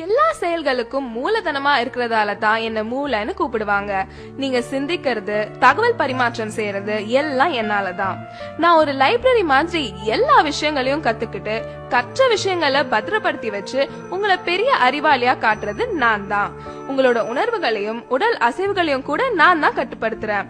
எல்லா செயல்களுக்கும் மூலதனமா இருக்கிறதால தான் என்ன மூளைன்னு கூப்பிடுவாங்க. நீங்க சிந்திக்கிறது, தகவல் பரிமாற்றம் செய்யறது எல்லாம் என்னாலதான். நான் ஒரு லைப்ரரி மாதிரி எல்லா விஷயங்களையும் கத்துக்கிட்டு கற்ற விஷயங்களை பத்திரப்படுத்தி வச்சு உங்களை பெரிய அறிவாளியா காட்டுறது நான் தான். உங்களோட உணர்வுகளையும் உடல் அசைவுகளையும் கூட நான் தான் கட்டுப்படுத்துறேன்.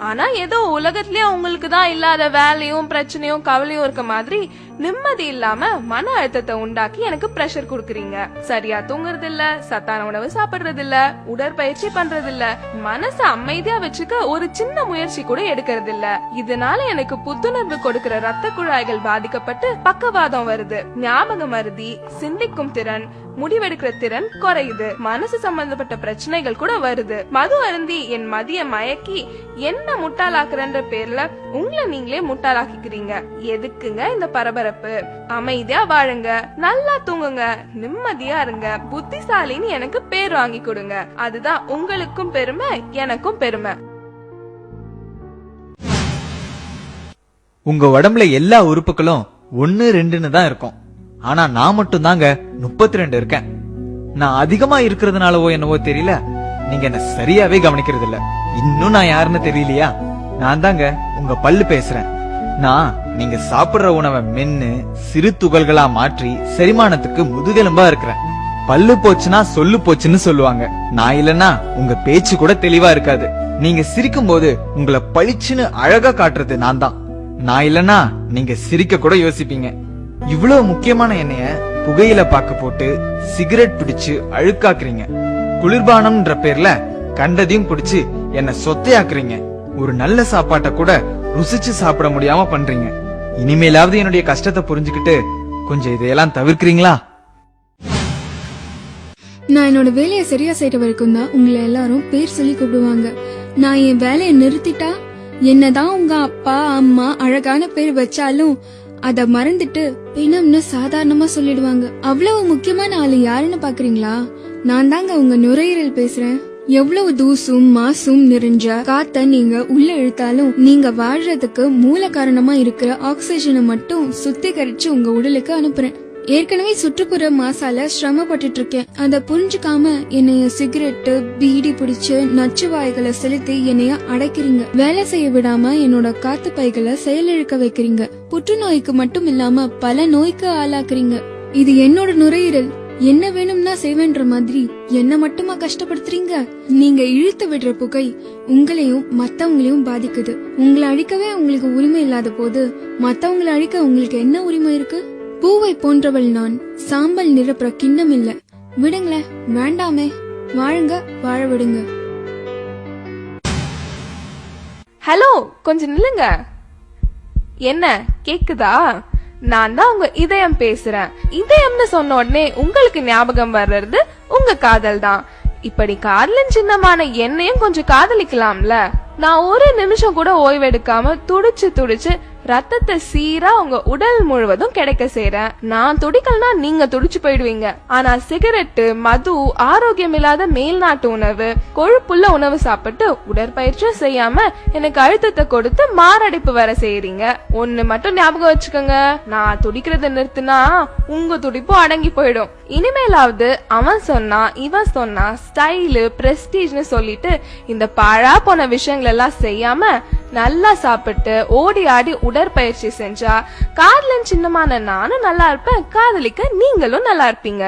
ஆனா ஏதோ உலகத்திலேயே உங்களுக்கு தான் இல்லாத வேலையும் பிரச்சனையும் கவலையும் இருக்க மாதிரி நிம்மதி இல்லாம மன அழுத்தத்தை உண்டாக்கி எனக்கு பிரஷர் குடுக்கறீங்க. சரியா தூங்குறது இல்ல, சத்தான உணவு சாப்பிடுறது இல்ல, உடற்பயிற்சி பண்றது இல்ல, மனச அமைதியா வச்சுக்க ஒரு சின்ன முயற்சி கூட எடுக்கிறது இல்ல. இதனால எனக்கு புத்துணர்வு கொடுக்கிற ரத்த குழாய்கள் பாதிக்கப்பட்டு பக்கவாதம் வருது, ஞாபக மருதி, சிந்திக்கும் திறன், முடிவெடுக்கிற திறன் குறையுது, மனசு சம்பந்தப்பட்ட பிரச்சனைகள் கூட வருது. மது அருந்தி என் மதிய மயக்கி என்ன முட்டாளாக்குறன்ற பேர்ல உங்களை நீங்களே முட்டாளாக்கிக்கிறீங்க. எதுக்குங்க இந்த பரபரப்பு? அமைதியா வாழுங்க, நல்லா தூங்குங்க, நிம்மதியா இருங்க, புத்திசாலின்னு எனக்கு பேர் வாங்கி கொடுங்க. அதுதான் உங்களுக்கும் பெருமை, எனக்கும் பெருமை. உங்க உடம்புல எல்லா உறுப்புகளும் 1 2ன்னு தான் இருக்கும். ஆனா நான் மட்டும் தாங்க 32 இருக்கேன். நான் அதிகமா இருக்கிறதுனாலவோ என்னவோ தெரியல, நீங்க என்ன சரியாவே கவனிக்கிறது இல்ல. இன்னும் நான் யாருன்னு தெரியலையா? நான் தாங்க உங்க பல்லு பேசுறேன். நான் நீங்க சாப்பிடுற உணவை மென்னு சிறு துகள்களா மாற்றி செரிமானத்துக்கு முதுகெலும்பா இருக்கிறேன். பல்லு போச்சுன்னா சொல்லு போச்சுன்னு சொல்லுவாங்க. நான் இல்லன்னா உங்க பேச்சு கூட தெளிவா இருக்காது. நீங்க சிரிக்கும் போது உங்களை பளிச்சுன்னு அழகா காட்டுறது நான் தான். நான் இல்லன்னா நீங்க சிரிக்க கூட யோசிப்பீங்க. இவ்வளவு முக்கியமான எண்ணெய புகையில பாக்க போட்டு சிகரெட் பிடிச்சு அழுக்காக்குறீங்க. குளிர்பானம்ன்ற பேர்ல கண்டதையும் பிடிச்சு என்ன சொத்தையாக்குறீங்க. ஒரு நல்ல சாப்பாட்டை கூட ருசிச்சு சாப்பிட முடியாம பண்றீங்க. இனிமேலாவது என்னுடைய கஷ்டத்தை புரிஞ்சுக்கிட்டு கொஞ்சம் இதையெல்லாம் தவிர்க்கிறீங்களா? நான் என்னோட வேலையை சரியா செய்யற வரைக்கும் தான் உங்களை எல்லாரும் பேர் சொல்லி கூப்பிடுவாங்க. நான் என் வேலையை நிறுத்திட்டா என்னதான் உங்க அப்பா அம்மா அழகான பேர் வச்சாலும் அத மறந்துட்டு பிணம்னு சாதாரணமா சொல்லிடுவாங்க. அவ்வளவு முக்கியமான ஆளு யாருன்னு பாக்குறீங்களா? நான் தாங்க உங்க நுரையீரல் பேசுறேன். எவ்வளவு தூசும் மாசும் நிறைஞ்ச காத்த நீங்க உள்ள இழுத்தாலும் நீங்க வாழ்றதுக்கு மூல காரணமா இருக்கிற ஆக்சிஜனை மட்டும் சுத்திகரிச்சு உங்க உடலுக்கு அனுப்புறேன். ஏற்கனவே சுற்றுப்புற மாசால சிரமப்பட்டு இருக்கேன். அத புரிஞ்சுக்காம என்னைய சிகரெட்டு பீடி பிடிச்சு நச்சு வாய்களை செலுத்தி என்னைய அடைக்கிறீங்க. வேலை செய்ய விடாம என்னோட காத்து பைகளை செயலிழக்க வைக்கிறீங்க. புற்றுநோய்க்கு மட்டும் இல்லாம பல நோய்க்கு ஆளாக்குறீங்க. இது என்னோட நுரையீரல், என்ன வேணும்னா செய்வேன்ற மாதிரி என்ன மட்டுமா கஷ்டப்படுத்துறீங்க? நீங்க இழுத்து விடுற புகை உங்களையும் மத்தவங்களையும் பாதிக்குது. உங்களை அழிக்கவே உங்களுக்கு உரிமை இல்லாத போது மத்தவங்களை அழிக்க உங்களுக்கு என்ன உரிமை இருக்கு? பூவை போன்றவள் நான், சாம்பல் நிரப்புற கிண்ணம் இல்ல. விடுங்களேன், வேண்டாமே, வாழுங்க, வாழ விடுங்க. ஹலோ, கொஞ்சம் நில்லுங்க. என்ன கேக்குதா? நான் தான் உங்க இதயம் பேசுறேன். இதயம்னு சொன்ன உடனே உங்களுக்கு ஞாபகம் வர்றது உங்க காதல் தான். இப்படி காதலின் சின்னமான என்னையும் கொஞ்சம் காதலிக்கலாம்ல. நான் ஒரு நிமிஷம் கூட ஓய்வெடுக்காம துடிச்சு துடிச்சு ரத்தத்தை சீரா உங்க உடல் முழுவதும் கிடைக்க செய்றேன். நான் துடிக்கலனா நீங்க துடிச்சு போயிடுவீங்க. ஆனா சிகரெட்டு, மது, ஆரோக்கியம் இல்லாத மேல்நாட்டு உணவு, கொழுப்புள்ள உணவு சாப்பிட்டு உடற்பயிற்சியும் செய்யாம எனக்கு அழுத்தத்தை கொடுத்து மாரடைப்பு வர செய்யறீங்க. ஒண்ணு மட்டும் ஞாபகம் வச்சுக்கோங்க, நான் துடிக்கிறத நிறுத்தினா உங்க துடிப்பும் அடங்கி போயிடும். இனிமேலாவது அவன் சொன்னா இவன் சொன்னா ஸ்டைலு பிரஸ்டீஜ்னு சொல்லிட்டு இந்த பாழா போன விஷயங்கள் எல்லாம் செய்யாம நல்லா சாப்பிட்டு ஓடி ஆடி உடற்பயிற்சி செஞ்சா காதலின் சின்னமான நானும் நல்லா இருப்பேன், காதலிக்க நீங்களும் நல்லா இருப்பீங்க.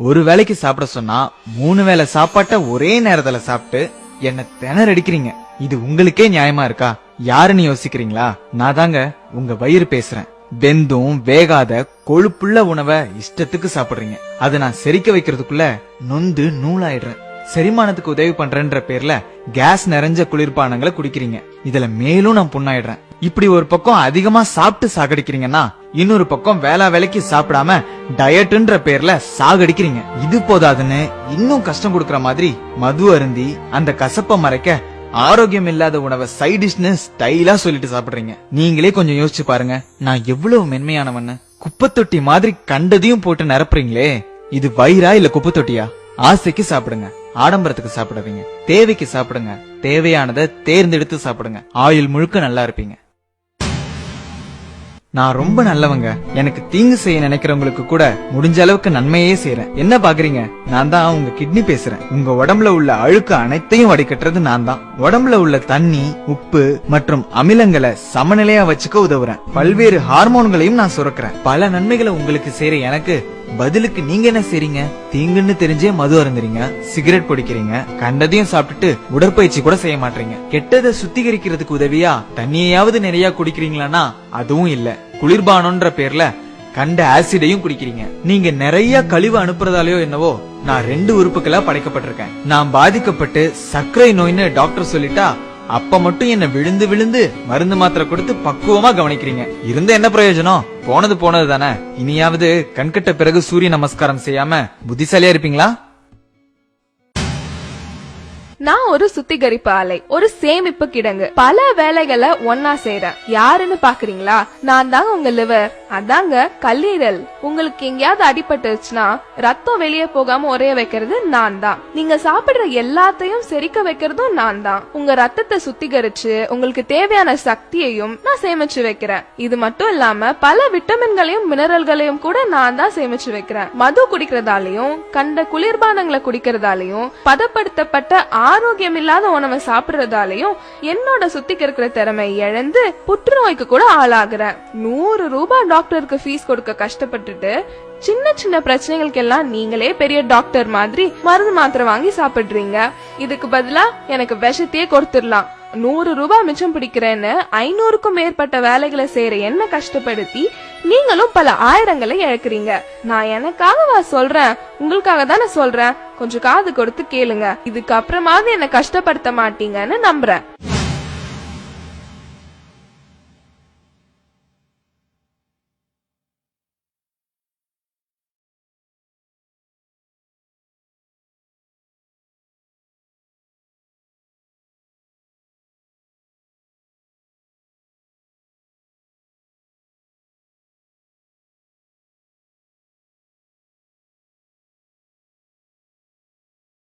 ஒரு வேளைக்கு சாப்பிட சொன்னா 3 வேளை சாப்பாட்ட ஒரே நேரத்துல சாப்பிட்டு என்ன திணறடிக்கிறீங்க. இது உங்களுக்கே நியாயமா இருக்கா? யாருன்னு யோசிக்கிறீங்களா? நான் தாங்க உங்க வயிறு பேசுறேன். வெந்தும் வேகாத கொழுப்புள்ள உணவை இஷ்டத்துக்கு சாப்பிடுறீங்க. அதை நான் செரிக்க வைக்கிறதுக்குள்ள நொந்து நூலாயிடுறேன். செரிமானத்துக்கு உதவி பண்றேன்ற பேர்ல கேஸ் நிறைஞ்ச குளிர்பானங்களை குடிக்கிறீங்க. இதுல மேலும் நான் புண்ணாயிடுறேன். இப்படி ஒரு பக்கம் அதிகமா சாப்பிட்டு சாகடிக்கிறீங்கன்னா இன்னொரு பக்கம் வேலைக்கு சாப்பிடாம டயட்ன்ற பேர்ல சாகடிக்கிறீங்க. இது போதாதுன்னு இன்னும் கஷ்டம் கொடுக்கற மாதிரி மது அருந்தி அந்த கசப்ப மறைக்க ஆரோக்கியம் இல்லாத உணவை சைட் டிஷ்னு ஸ்டைலா சொல்லிட்டு சாப்பிடுறீங்க. நீங்களே கொஞ்சம் யோசிச்சு பாருங்க, நான் எவ்வளவு மென்மையானவன்னு. குப்பத்தொட்டி மாதிரி கண்டதையும் போட்டு நிரப்புறீங்களே, இது வயிறா இல்ல குப்பத்தொட்டியா? ஆசைக்கு சாப்பிடுங்க, ஆடம்பரத்துக்கு சாப்பிடாதீங்க. தேவைக்கு சாப்பிடுங்க, தேவையானதை தேர்ந்தெடுத்து சாப்பிடுங்க. ஆயுள் முழுக்க நல்லா இருப்பீங்க. நான் ரொம்ப நல்லவங்க. எனக்கு தீங்கு செய்ய நினைக்கிறவங்களுக்கு கூட முடிஞ்ச அளவுக்கு நன்மையே செய்யறேன். என்ன பாக்குறீங்க? நான் தான் உங்க கிட்னி பேசுறேன். உங்க உடம்புல உள்ள அழுக்கு அனைத்தையும் வடிகட்டுறது நான் தான். உடம்புல உள்ள தண்ணி, உப்பு மற்றும் அமிலங்களை சமநிலையா வச்சுக்க உதவுறேன். பல்வேறு ஹார்மோன்களையும் நான் சுரக்கிறேன். பல நன்மைகளை உங்களுக்கு செய்யற எனக்கு பதிலுக்கு நீங்க என்ன செய்றீங்க? தீங்குன்னு தெரிஞ்சே மது அருந்துறீங்க, சிகரெட் பிடிக்கிறீங்க, கண்டதையும் சாப்பிட்டுட்டு உடற்பயிற்சி கூட செய்ய மாட்டீங்க. கெட்டதை சுத்திகரிக்கிறதுக்கு உதவியா தண்ணியாவது நிறைய குடிக்கிறீங்களான்னா அதுவும் இல்ல. குளிர்பானம்ன்ற பேர்ல கண்ட ஆசிடையும் குடிக்கிறீங்க. நீங்க நிறைய கழிவு அனுப்புறதாலயோ என்னவோ நான் 2 உறுப்புகளா படைக்கப்பட்டிருக்கேன். நான் பாதிக்கப்பட்டு சர்க்கரை நோய்னு டாக்டர் சொல்லிட்டா அப்ப மட்டும் என்ன விழுந்து விழுந்து மருந்து மாத்திரை கொடுத்து பக்குவமா கவனிக்கிறீங்க. இருந்த என்ன பிரயோஜனம்? போனது போனது தானே. இனியாவது கண்கட்ட பிறகு சூரிய நமஸ்காரம் செய்யாம புத்திசாலியா இருப்பீங்களா? நான் ஒரு சுத்திகரிப்பு ஆலை, ஒரு சேமிப்பு கிடங்கு. பல வேலைகளை ஒன்னா செய்றேன். யாருன்னு பாக்குறீங்களா? நான் தாங்க உங்க லிவர், அதாங்க கல்லீரல். உங்களுக்கு எங்கேயாவது அடிபட்டுச்சுன்னா ரத்தம் வெளியே போகாம உரைய வைக்கிறது நான் தான். நீங்க சாப்பிடுற எல்லாத்தையும் செரிக்க வைக்கிறதும் நான் தான். உங்க ரத்தத்தை சுத்திகரிச்சு உங்களுக்கு தேவையான சக்தியையும் நான் சேமிச்சு வைக்கிறேன். இது மட்டும் இல்லாம பல விட்டமின்களையும் மினரல்களையும் கூட நான் தான் சேமிச்சு வைக்கிறேன். மது குடிக்கிறதாலையும் கண்ட குளிர்பானங்களை குடிக்கிறதாலையும் பதப்படுத்தப்பட்ட ஆரோக்கியம் இல்லாத உணவை சாப்பிடுறதாலையும் என்னோட சுத்திகரிக்கிற திறமை இழந்து புற்றுநோய்க்கு கூட ஆளாகிறேன். 100 ரூபாய் டாக்டருக்கு ஃபீஸ் கொடுக்க கஷ்டப்பட்டுட்டு சின்ன சின்ன பிரச்சனைகளுக்கு எல்லாம் நீங்களே பெரிய டாக்டர் மாதிரி மருந்து மாத்திரை வாங்கி சாப்பிடுறீங்க. இதுக்கு பதிலா எனக்கு விஷத்தையே கொடுத்துடலாம். 100 ரூபாய் மிச்சம் பிடிக்கிறேன்னு 500க்கும் மேற்பட்ட வேலைகளை செய்யற என்ன கஷ்டப்படுத்தி நீங்களும் பல ஆயிரங்களை இழக்கிறீங்க. நான் எனக்காகவா சொல்றேன்? உங்களுக்காக தானே சொல்றேன். கொஞ்சம் காது கொடுத்து கேளுங்க. இதுக்கு அப்புறமாவது என்ன கஷ்டப்படுத்த மாட்டீங்கன்னு நம்புறேன்.